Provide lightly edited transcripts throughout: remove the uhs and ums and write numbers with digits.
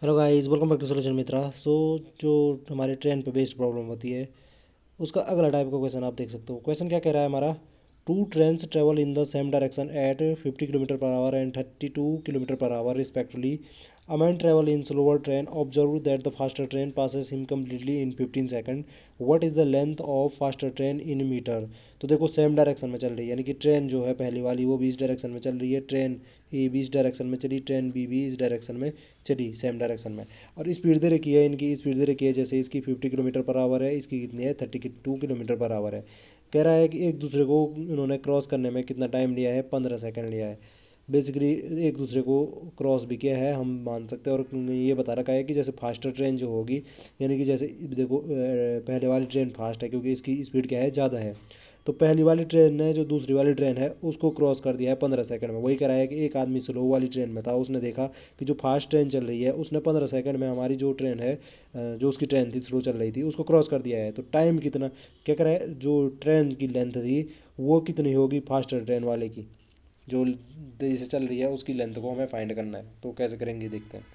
Hello guys, welcome back to solution Mitra. जो हमारी train पे बेस्ड प्रॉब्लम होती है उसका अगला टाइप का क्वेश्चन आप देख सकते हो। क्वेश्चन क्या कह रहा है हमारा, two trains travel in the same direction at 50 kilometre per hour and 32 kilometre per hour respectively. A man travel in slower train observe that the faster train passes him completely in 15 second. What is the length of faster train in metre. तो देखो same direction में चल रही है, यानी कि train जो है पहली वाली वो भी इस डायरेक्शन में चल रही है, ट्रेन ए भी इस डायरेक्शन में चली, ट्रेन बी भी इस डायरेक्शन में चली, सेम डायरेक्शन में। और स्पीड दे रखी है, इनकी स्पीड दे रखी है, जैसे इसकी 50 किलोमीटर पर आवर है, इसकी कितनी है 32 किलोमीटर पर आवर है। कह रहा है कि एक दूसरे को इन्होंने क्रॉस करने में कितना टाइम लिया है, 15 सेकंड लिया है। बेसिकली एक दूसरे को क्रॉस भी किया है, हम मान सकते हैं। और ये बता रखा है कि जैसे फास्टर ट्रेन जो होगी, यानी कि जैसे देखो पहले वाली ट्रेन फास्ट है क्योंकि इसकी स्पीड क्या है, ज़्यादा है। तो पहली वाली ट्रेन ने जो दूसरी वाली ट्रेन है उसको क्रॉस कर दिया है 15 सेकंड में। वही कह रहा है कि एक आदमी स्लो वाली ट्रेन में था, उसने देखा कि जो फास्ट ट्रेन चल रही है उसने 15 सेकंड में हमारी जो ट्रेन है, जो उसकी ट्रेन थी स्लो चल रही थी, उसको क्रॉस कर दिया है। तो टाइम कितना, क्या कह रहा है, जो ट्रेन की लेंथ थी वो कितनी होगी फास्टर ट्रेन वाले की, जो तेजी से चल रही है उसकी लेंथ को हमें फाइंड करना है। तो कैसे करेंगे देखते हैं।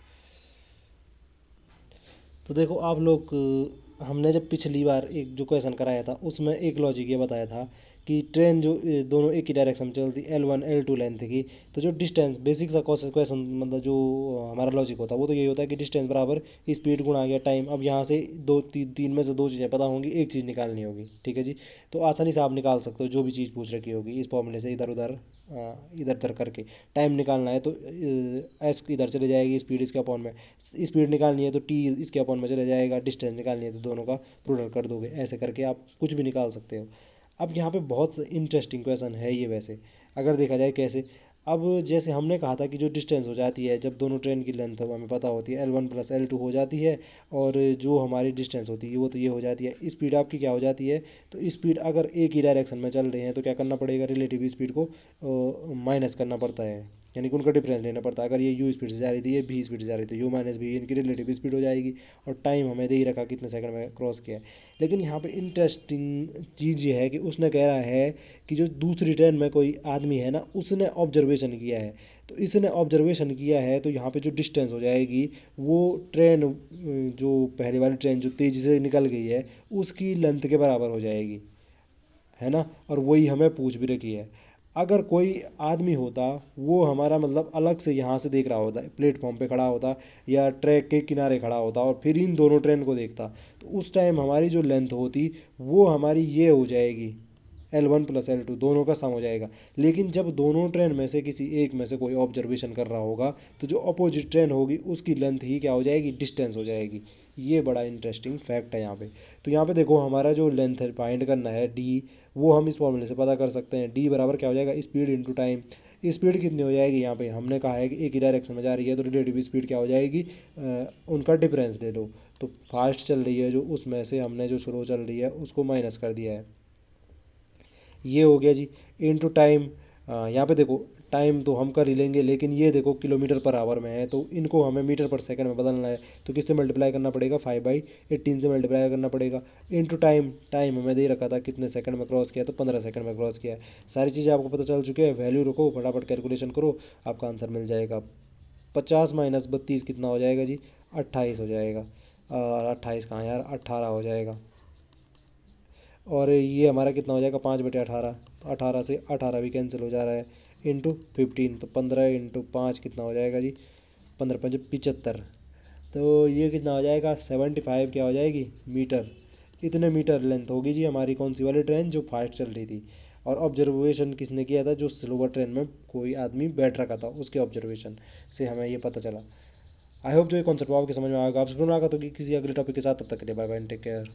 तो देखो आप लोग, हमने जब पिछली बार एक जो क्वेश्चन कराया था उसमें एक लॉजिक ये बताया था कि ट्रेन जो दोनों एक ही डायरेक्शन में चलती, L1 L2 लेंथ की। तो जो डिस्टेंस, बेसिक सा क्वेश्चन मतलब जो हमारा लॉजिक होता है वो तो यही होता है कि डिस्टेंस बराबर स्पीड गुणा गया टाइम। अब यहाँ से दो तीन में से दो चीज़ें पता होंगी, एक चीज़ निकालनी होगी, ठीक है जी। तो आसानी से आप निकाल सकते हो जो भी चीज़ पूछ रखी होगी इस फॉर्मूले से, इधर उधर करके। टाइम निकालना है तो एस इधर चले जाएगी, स्पीड इसके अपॉन में, स्पीड निकालनी है तो टी इसके अपॉन में चला जाएगा, डिस्टेंस निकालनी है तो दोनों का प्रोडक्ट कर दोगे। ऐसे करके आप कुछ भी निकाल सकते हो। अब यहाँ पे बहुत इंटरेस्टिंग क्वेश्चन है ये वैसे, अगर देखा जाए कैसे। अब जैसे हमने कहा था कि जो डिस्टेंस हो जाती है जब दोनों ट्रेन की लेंथ हमें पता होती है, L1 प्लस L2 हो जाती है, और जो हमारी डिस्टेंस होती है वो तो ये हो जाती है। स्पीड आपकी क्या हो जाती है, तो स्पीड अगर एक ही डायरेक्शन में चल रहे हैं तो क्या करना पड़ेगा, रिलेटिव स्पीड को माइनस करना पड़ता है, यानी कि उनका डिफरेंस लेना पड़ता है। अगर ये यू स्पीड से जा रही थी, ये भी स्पीड से जा रही थी, यू माइनस भी इनकी रिलेटिव स्पीड हो जाएगी। और टाइम हमें दे ही रखा कितने सेकंड में क्रॉस किया है। लेकिन यहाँ पे इंटरेस्टिंग चीज़ ये है कि उसने कह रहा है कि जो दूसरी ट्रेन में कोई आदमी है ना, उसने ऑब्जर्वेशन किया है। तो इसने ऑब्जर्वेशन किया है तो यहाँ पे जो डिस्टेंस हो जाएगी वो ट्रेन, जो पहले वाली ट्रेन जो तेज़ी से निकल गई है उसकी लेंथ के बराबर हो जाएगी, है ना। और वही हमें पूछ भी रखी है। अगर कोई आदमी होता, वो हमारा मतलब अलग से यहाँ से देख रहा होता, प्लेटफॉर्म पे खड़ा होता या ट्रैक के किनारे खड़ा होता और फिर इन दोनों ट्रेन को देखता, तो उस टाइम हमारी जो लेंथ होती वो हमारी ये हो जाएगी, L1 प्लस L2 दोनों का सम हो जाएगा। लेकिन जब दोनों ट्रेन में से किसी एक में से कोई ऑब्जर्वेशन कर रहा होगा तो जो अपोजिट ट्रेन होगी उसकी लेंथ ही क्या हो जाएगी, डिस्टेंस हो जाएगी। ये बड़ा इंटरेस्टिंग फैक्ट है यहाँ पे। तो यहाँ पे देखो हमारा जो लेंथ है फाइंड करना है डी, वो हम इस फॉर्मूले से पता कर सकते हैं। डी बराबर क्या हो जाएगा, स्पीड इंटू टाइम। स्पीड कितनी हो जाएगी, यहाँ पे हमने कहा है कि एक ही डायरेक्शन में जा रही है तो रिलेटिव स्पीड क्या हो जाएगी, उनका डिफरेंस ले लो। तो फास्ट चल रही है जो, उसमें से हमने जो स्लो चल रही है उसको माइनस कर दिया है। ये हो गया जी। इनटू टाइम, यहाँ पे देखो टाइम तो हम कर ही लेंगे, लेकिन ये देखो किलोमीटर पर आवर में है तो इनको हमें मीटर पर सेकंड में बदलना है। तो किससे मल्टीप्लाई करना पड़ेगा, 5/18 से मल्टीप्लाई करना पड़ेगा। इनटू टाइम, टाइम हमें दे रखा था कितने सेकंड में क्रॉस किया, तो 15 सेकंड में क्रॉस किया। सारी चीज़ें आपको पता चल चुकी है। वैल्यू रखो, फटाफट कैलकुलेशन करो, आपका आंसर मिल जाएगा। 50 - 32 कितना हो जाएगा जी, 28 हो जाएगा। 28 कहाँ यार, 18 हो जाएगा। और ये हमारा कितना हो जाएगा, 5/18। तो 18 से 18 भी कैंसिल हो जा रहा है। इंटू 15, तो 15 इंटू 5 कितना हो जाएगा जी, 15×5 = 75। तो ये कितना हो जाएगा, 75 क्या हो जाएगी मीटर। इतने मीटर लेंथ होगी जी हमारी कौन सी वाली ट्रेन जो फास्ट चल रही थी। और ऑब्जर्वेशन किसने किया था, जो स्लोवर ट्रेन में कोई आदमी बैठ रखा था उसके ऑब्जर्वेशन से हमें ये पता चला। आई होप जो ये कॉन्सेप्ट आपके समझ में आएगा। आपसे फिर मुलाकात होगी किसी अगले टॉपिक के साथ, तब तक के लिए बाय बाय, टेक केयर।